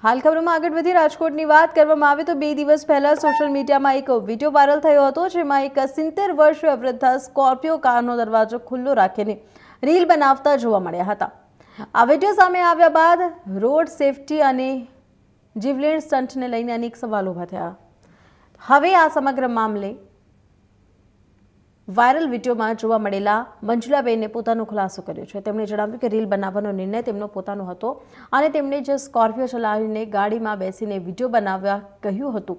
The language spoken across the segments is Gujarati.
હાલ ખબરમાં આગળ વધી રાજકોટની વાત કરવામાં આવે તો 2 દિવસ પહેલા સોશિયલ મીડિયામાં એક વિડીયો વાયરલ થયો હતો, જેમાં એક 70 વર્ષીય વૃદ્ધા સ્કોર્પિયો કારનો દરવાજો ખુલ્લો રાખીને રીલ બનાવતા જોવા મળ્યા હતા। આ વિડીયો સામે આવ્યા બાદ રોડ સેફટી અને જીવલેણ સ્ટંટને લઈને અનેક સવાલો ઊભા થયા। હવે આ સમગ્ર મામલે વાયરલ વિડીયોમાં જોવા મળેલા મંજુલાબેને પોતાનો ખુલાસો કર્યો છે। તેમણે જણાવ્યું કે રીલ બનાવવાનો નિર્ણય તેમનો પોતાનો હતો અને તેમણે જે સ્કોર્પિયો ચલાવીને ગાડીમાં બેસીને વિડીયો બનાવવા કહ્યું હતું।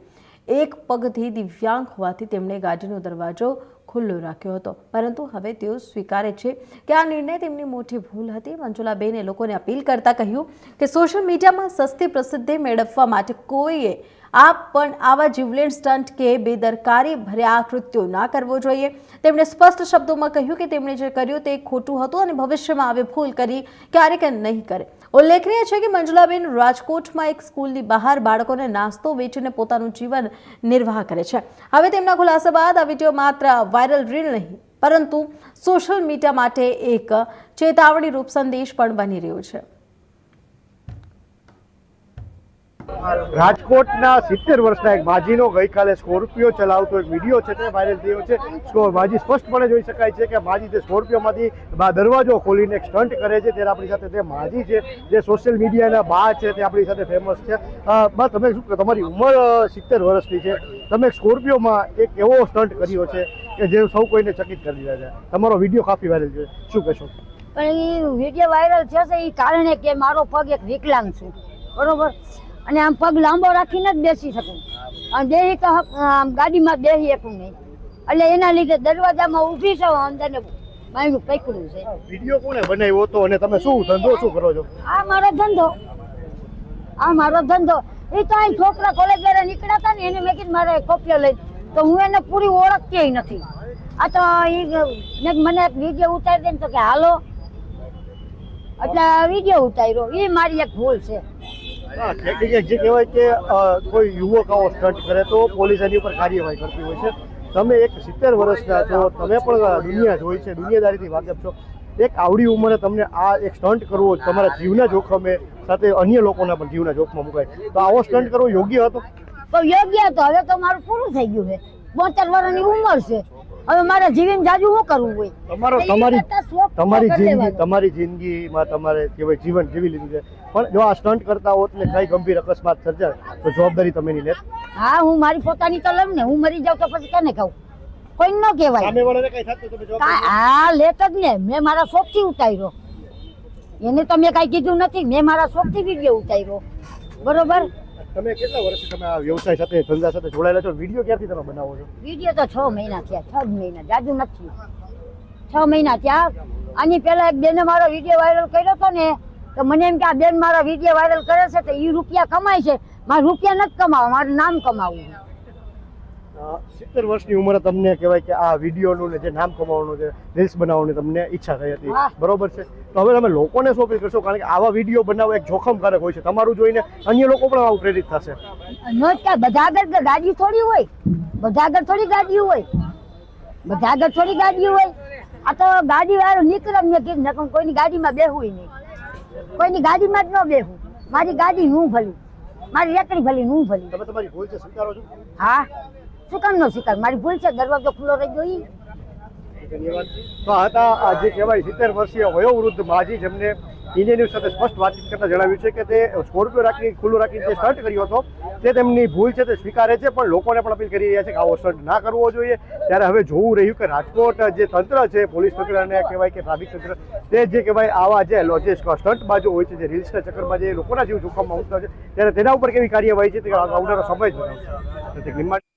એક પગથી દિવ્યાંગ હોવાથી તેમણે ગાડીનો દરવાજો ખુલ્લો રાખ્યો હતો, પરંતુ હવે તેઓ સ્વીકારે છે કે આ નિર્ણય તેમની મોટી ભૂલ હતી। મંજુલાબેને લોકોને અપીલ કરતા કહ્યું કે સોશિયલ મીડિયામાં સસ્તી પ્રસિદ્ધિ મેળવવા માટે કોઈએ પણ આવા જીવલેણ સ્ટન્ટ કે બેદરકારી ભર્યા કૃત્યો ના કરવો જોઈએ। તેમણે સ્પષ્ટ શબ્દોમાં કહ્યું કે તેમણે જે કર્યું તે ખોટું હતું અને ભવિષ્યમાં આવી ભૂલ કરી ક્યારેક નહીં કરે। ઉલ્લેખનીય છે કે મંજુલાબેન રાજકોટમાં એક સ્કૂલની બહાર બાળકોને નાસ્તો વેચીને પોતાનું જીવન નિર્વાહ કરે છે। હવે તેમના ખુલાસા બાદ આ વિડીયો માત્ર વાયરલ રીલ નહીં, પરંતુ સોશિયલ મીડિયા માટે એક ચેતવણીરૂપ સંદેશ પણ બની રહ્યો છે। રાજકોટના 70 વર્ષના એક માજીનો ગઈકાલે સ્કોર્પિયો ચલાવતો એક વિડીયો છે તે વાયરલ થયો છે। માજી સ્પષ્ટપણે જોઈ શકાય છે કે માજી તે સ્કોર્પિયોમાંથી દરવાજો ખોલીને એક સ્ટન્ટ કરે છે। ત્યારે આપણી સાથે તે માજી છે, જે સોશિયલ મીડિયાના બા છે, તે આપણી સાથે ફેમસ છે। બા, તમે શું, તમારી ઉંમર 70 વર્ષની છે, તમે સ્કોર્પિયોમાં એક એવો સ્ટન્ટ કર્યો છે કે જે સૌ કોઈને ચકિત કરી રહ્યા છે। તમારો વિડીયો કાફી વાયરલ છે, શું કહેશો? પણ એ વિડીયો વાયરલ થશે એ કારણે કે મારો પગ એક વિકલાંગ છે, બરોબર, અને આમ પગ લાંબો રાખીને જ બેસી શકું અને બેસી તો ગાડીમાં બેસી શકું નહીં, એટલે એના લીધે દરવાજામાં ઊભી છું, અંદરને મારું પકડ્યું છે। વિડીયો કોને બનાવ્યો હતો અને તમે શું ધંધો શું કરો છો? આ મારો ધંધો એ તો અહીં છોકરા કોલેજ વાળા નીકળ્યા હતા ને, એને મેં કીધું મારે કોપિયો લઈ, તો હું એને પૂરી ઓળખતી નથી। આ તો એ મને એક વિડીયો ઉતારી દે ને તો કે હાલો, એટલે વિડીયો ઉતાર્યો, એ મારી એક ભૂલ છે। જે કહેવાય કે કોઈ યુવક આવો સ્ટન્ટ કરે તો પોલીસ એની ઉપર કાર્યવાહી કરતી હોય છે। તમે એક 70 વર્ષના છો, તમે પણ દુનિયા જોઈ છે, દુનિયાદારીથી વાકેફ છો। એક આવડી ઉંમરે તમને આ એક સ્ટન્ટ કરવો, તમારા જીવના જોખમે સાથે અન્ય લોકોના પણ જીવના જોખમમાં મુકાય, તો આવો સ્ટન્ટ કરવો યોગ્ય હતો? યોગ્ય હતો। હવે તો મારું પૂરું થઈ ગયું છે, 72 વર્ષની ઉંમર છે, હવે મારે જીવીને જાજુ શું કરવું હોય? તમારી જિંદગીમાં તમારે કેવાય જીવન જીવી લીધું છે, પણ જો આ સ્ટન્ટ કરતા હોત ને કઈ ગંભીર અકસ્માત સર્જાય તો જવાબદારી તમે નહીં લેત? હા, હું મારી પોતાની તો લઉં ને, હું મરી જાઉં તો પછી કેને કહું? કોઈ ન કહેવાય। સામેવાળાને કઈ થતું તમે જવાબદારી? હા, લેત જ ને, મેં મારા શોખથી ઉતાર્યો, એને તમે કઈ કીધું નથી, મેં મારા શોખથી વિડીયો ઉતાર્યો, બરોબર। તમે કેટલા વર્ષથી તમે આ વ્યવસાય સાથે, ધંધા સાથે જોડાયેલા છો? વિડીયો ક્યારથી તમે બનાવો છો? વિડીયો તો 6 મહિના થયા, 6 મહિના, જાજુ નથી, 6 મહિના થયા। આની પહેલા એક બેને મારો વિડીયો વાયરલ કર્યો હતો ને, તો મને એમ કે આ બેન મારા વિડીયો વાયરલ કરે છે તો એ રૂપિયા કમાય છે, મારે રૂપિયા નથી કમાવા, મારું નામ કમાવવું। 70 વર્ષની ઉંમરે તમને કહેવાય કે આ વિડીયોનું ને જે નામ કમાવાનું છે, રીલ્સ બનાવવાની તમને ઈચ્છા થઈ હતી, બરોબર છે, તો હવે તમે લોકોને શું અપીલ કરશો? કારણ કે આવા વિડીયો બનાવવા એક જોખમકારક હોય છે, તમારું જોઈને અન્ય લોકો પણ આવું પ્રેરિત થશે। બધા આગળ ગાડી થોડી હોય, બધા આગળ થોડી ગાડી હોય, બધા આગળ થોડી ગાડી હોય। આ તો ગાડી વાળો નીકળે, મેં કીધું કોઈની ગાડીમાં બેહવું નહીં, કોઈની ગાડીમાં જ ન બેહવું, મારી ગાડી હું ભલી, મારી રેકડી ભલી હું ભલી। તમે તમારી ભૂલ છે સ્વીકારો છો? હા, શું કામ નો સ્વીકાર? મારી ભૂલ છે, દરવાજો ખુલ્લો રહી ગયો। તો હતા જે કહેવાય 70 વર્ષીય વયોવૃદ્ધ માજી, જેમને ઇન્ડિયા ન્યૂઝ સાથે સ્પષ્ટ વાતચીત કરતા જણાવ્યું છે કે તે સ્કોર્પિયો રાખીને ખુલ્લો રાખીને જે સ્ટન્ટ કર્યો હતો તે તેમની ભૂલ છે, તે સ્વીકારે છે, પણ લોકોને પણ અપીલ કરી રહ્યા છે કે આવો સ્ટન્ટ ના કરવો જોઈએ। ત્યારે હવે જોવું રહ્યું કે રાજકોટ જે તંત્ર છે, પોલીસ તંત્ર અને કહેવાય કે ટ્રાફિક તંત્ર, તે જે કહેવાય આવા જે સ્ટન્ટ બાજુ હોય છે, જે રીલ્સના ચક્કરમાં જે લોકોના જીવ જોખમમાં મૂકતા હોય છે, ત્યારે તેના ઉપર કેવી કાર્યવાહી છે તે આવનારો સમય જ બતાવશે।